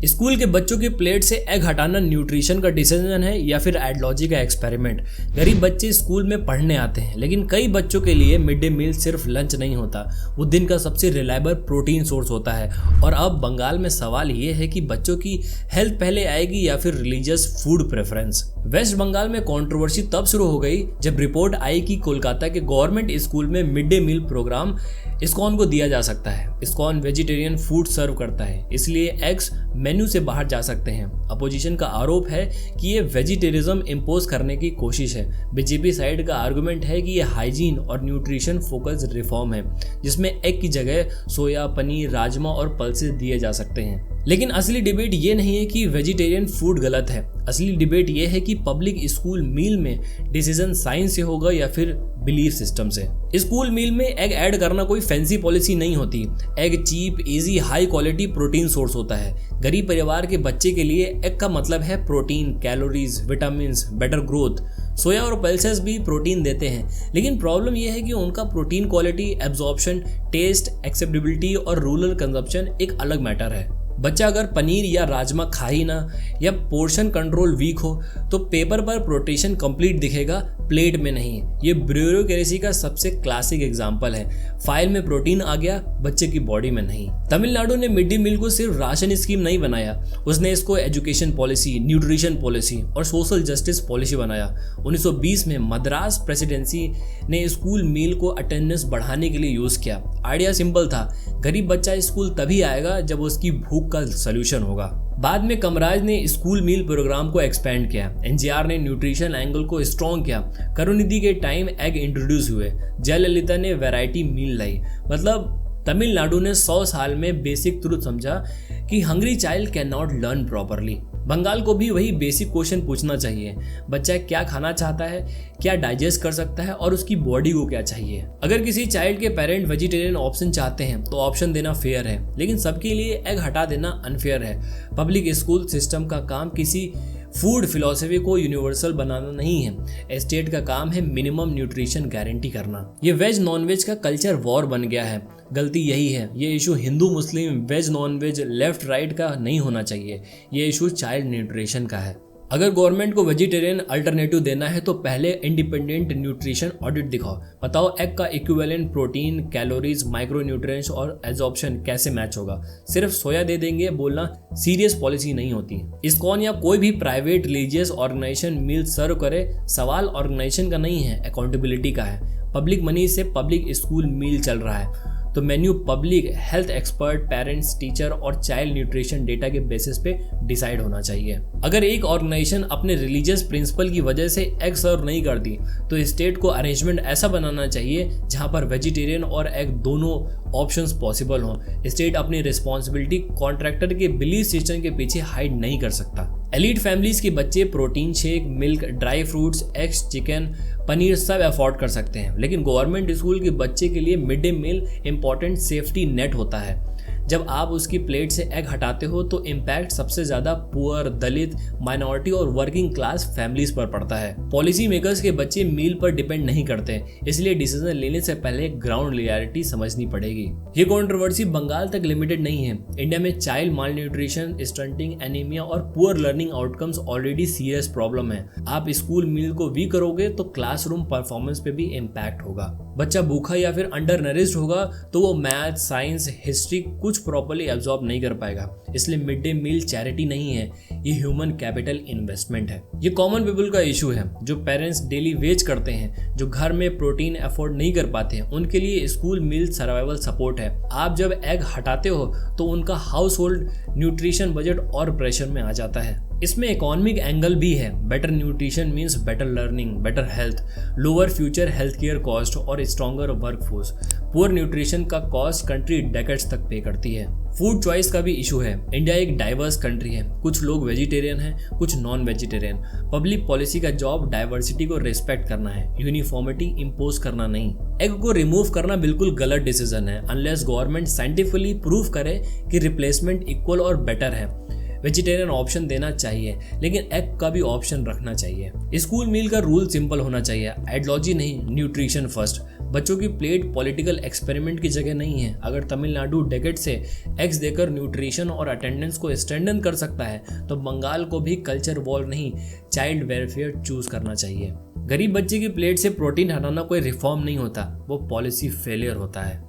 School के बच्चों की प्लेट से एग हटाना न्यूट्रिशन का डिसीजन है या फिर आइडियोलॉजी का एक्सपेरिमेंट। गरीब बच्चे स्कूल में पढ़ने आते हैं, लेकिन कई बच्चों के लिए मिड डे मील सिर्फ लंच नहीं होता, वो दिन का सबसे रिलायबल प्रोटीन सोर्स होता है। और अब बंगाल में सवाल ये है कि बच्चों की हेल्थ पहले आएगी या फिर religious food preference. West Bengal में कंट्रोवर्सी तब शुरू हो गई जब रिपोर्ट आई कि कोलकाता के गवर्नमेंट स्कूल में mid day meal programme ISKCON को दिया जा सकता है। इस्कॉन वेजिटेरियन फूड सर्व करता है, इसलिए एग्स मेन्यू से बाहर जा सकते हैं। अपोजिशन का आरोप है कि ये वेजिटेरिज्म इम्पोज करने की कोशिश है। बीजेपी साइड का आर्गुमेंट है कि ये हाइजीन और न्यूट्रिशन फोकस्ड रिफॉर्म है, जिसमें एग की जगह सोया, पनीर, राजमा और पल्सेस दिए जा सकते हैं। लेकिन असली डिबेट ये नहीं है कि वेजिटेरियन फूड गलत है। असली डिबेट ये है कि पब्लिक स्कूल मील में डिसीजन साइंस से होगा या फिर बिलीफ सिस्टम से। स्कूल मील में एग ऐड करना कोई फैंसी पॉलिसी नहीं होती। Egg cheap, easy, high quality protein source होता है। गरीब परिवार के बच्चे के लिए एग का मतलब है protein, calories, vitamin, better growth. Soya और पल्सेस भी प्रोटीन देते हैं, लेकिन प्रॉब्लम यह है कि उनका protein quality, absorption, taste, acceptability और रूरल कंजप्शन एक अलग मैटर है। बच्चा अगर पनीर या राजमा खा ही ना, या पोर्शन कंट्रोल वीक हो, तो पेपर पर प्रोटीन कंप्लीट दिखेगा, प्लेट में नहीं। ये ब्यूरोक्रेसी का सबसे क्लासिक एग्जांपल है। फाइल में प्रोटीन आ गया, बच्चे की बॉडी में नहीं। तमिलनाडु ने मिड डे मील को सिर्फ राशन स्कीम नहीं बनाया, उसने इसको एजुकेशन पॉलिसी, न्यूट्रिशन पॉलिसी और सोशल जस्टिस पॉलिसी बनाया। 1920 में मद्रास प्रेसिडेंसी ने स्कूल मील को अटेंडेंस बढ़ाने के लिए यूज किया। आइडिया सिंपल था, गरीब बच्चा स्कूल तभी आएगा जब उसकी भूख का सलूशन होगा। बाद में कमराज ने स्कूल मील प्रोग्राम को एक्सपेंड किया। एनजीआर ने न्यूट्रिशन एंगल को स्ट्रॉन्ग किया। करुणिधि के टाइम एग इंट्रोड्यूस हुए। जयललिता ने वैरायटी मील लाई। मतलब तमिलनाडु ने 100 साल में बेसिक ट्रूथ समझा कि hungry child can not learn properly. Bengal को भी वही बेसिक क्वेश्चन पूछना चाहिए, बच्चा क्या खाना चाहता है, क्या डाइजेस्ट कर सकता है और उसकी बॉडी को क्या चाहिए। अगर किसी चाइल्ड के पेरेंट वेजिटेरियन ऑप्शन चाहते हैं तो ऑप्शन देना फेयर है, लेकिन सबके लिए एग हटा देना अनफेयर है। पब्लिक स्कूल सिस्टम का काम किसी फूड फिलॉसफी को यूनिवर्सल बनाना नहीं है। स्टेट का काम है मिनिमम न्यूट्रिशन गारंटी करना। ये वेज नॉन वेज का कल्चर वॉर बन गया है। गलती यही है। ये issue Hindu, Muslim, veg, non veg, left right का नहीं होना चाहिए। ये इशू चाइल्ड न्यूट्रिशन का है। अगर गवर्नमेंट को वेजिटेरियन अल्टरनेटिव देना है तो पहले इंडिपेंडेंट न्यूट्रिशन ऑडिट दिखाओ। बताओ एग का इक्विवेलेंट प्रोटीन, कैलोरीज, माइक्रोन्यूट्रिएंट्स और एब्जॉर्प्शन कैसे मैच होगा। सिर्फ सोया दे देंगे बोलना सीरियस पॉलिसी नहीं होती। इस्कॉन या कोई भी प्राइवेट रिलीजियस ऑर्गेनाइजेशन मील सर्व करे, सवाल ऑर्गेनाइजेशन का नहीं है, अकाउंटेबिलिटी का है। पब्लिक मनी से पब्लिक स्कूल मील चल रहा है, तो menu public health expert, parents, teacher और चाइल्ड न्यूट्रिशन डेटा के बेसिस पे डिसाइड होना चाहिए। अगर एक ऑर्गेनाइजेशन अपने रिलीजियस प्रिंसिपल की वजह से एग सर्व नहीं करती, तो स्टेट को अरेंजमेंट ऐसा बनाना चाहिए जहां पर वेजिटेरियन और एग दोनों ऑप्शंस पॉसिबल हों। स्टेट अपनी रिस्पॉन्सिबिलिटी कॉन्ट्रैक्टर के बिलीफ सिस्टम के पीछे हाइड नहीं कर सकता। एलीट फैमिलीज के बच्चे protein shake, milk, dry fruits, eggs, chicken, paneer सब अफोर्ड कर सकते हैं, लेकिन गवर्नमेंट स्कूल के बच्चे के लिए mid day meal important safety net होता है। जब आप उसकी प्लेट से एग हटाते हो तो इम्पैक्ट सबसे ज्यादा पुअर, दलित, माइनॉरिटी और वर्किंग क्लास फैमिलीज पर पड़ता है। पॉलिसी मेकर्स के बच्चे मील पर डिपेंड नहीं करते, इसलिए डिसीजन लेने से पहले ग्राउंड रियलिटी समझनी पड़ेगी। ये कंट्रोवर्सी बंगाल तक लिमिटेड नहीं है। इंडिया में चाइल्ड माल न्यूट्रिशन, स्टंटिंग, एनीमिया और poor learning outcomes already serious problem है। आप स्कूल मील को वीक करोगे तो क्लासरूम परफॉर्मेंस पे भी इम्पैक्ट होगा। बच्चा भूखा या फिर अंडर नरिश्ड होगा तो वो मैथ, साइंस, हिस्ट्री कुछ प्रॉपर्ली एब्जॉर्ब नहीं कर पाएगा। इसलिए मिड डे मील चैरिटी नहीं है, ये ह्यूमन कैपिटल इन्वेस्टमेंट है। ये कॉमन पीपल का इशू है, जो पेरेंट्स डेली वेज करते हैं, जो घर में प्रोटीन अफोर्ड नहीं कर पाते हैं, उनके लिए स्कूल मील सर्वाइवल सपोर्ट है। आप जब एग हटाते हो तो उनका हाउस होल्ड न्यूट्रिशन बजट और प्रेशर में आ जाता है। इसमें इकोनॉमिक एंगल भी है। Better nutrition means better learning, better health, lower future health care cost और स्ट्रॉन्गर वर्कफोर्स। पुअर न्यूट्रिशन का कॉस्ट कंट्री डेकेड्स तक पे करती है। फूड चॉइस का भी इशू है। इंडिया एक डाइवर्स कंट्री है, कुछ लोग वेजिटेरियन हैं, कुछ नॉन वेजिटेरियन। पब्लिक पॉलिसी का जॉब डाइवर्सिटी को रिस्पेक्ट करना है, यूनिफॉर्मिटी इंपोज करना नहीं। एग को रिमूव करना बिल्कुल गलत डिसीजन है अनलेस गवर्नमेंट साइंटिफिकली प्रूव करे कि रिप्लेसमेंट इक्वल और बेटर है। वेजिटेरियन ऑप्शन देना चाहिए, लेकिन एग का भी ऑप्शन रखना चाहिए। स्कूल मील का रूल सिंपल होना चाहिए, आइडियोलॉजी नहीं, न्यूट्रिशन फर्स्ट। बच्चों की प्लेट पॉलिटिकल एक्सपेरिमेंट की जगह नहीं है। अगर तमिलनाडु डेकेड से एग्स देकर न्यूट्रिशन और अटेंडेंस को स्ट्रेंथन कर सकता है तो बंगाल को भी कल्चर वॉर नहीं, चाइल्ड वेलफेयर चूज करना चाहिए। गरीब बच्चे की प्लेट से प्रोटीन हटाना कोई रिफॉर्म नहीं होता, वो पॉलिसी फेलियर होता है।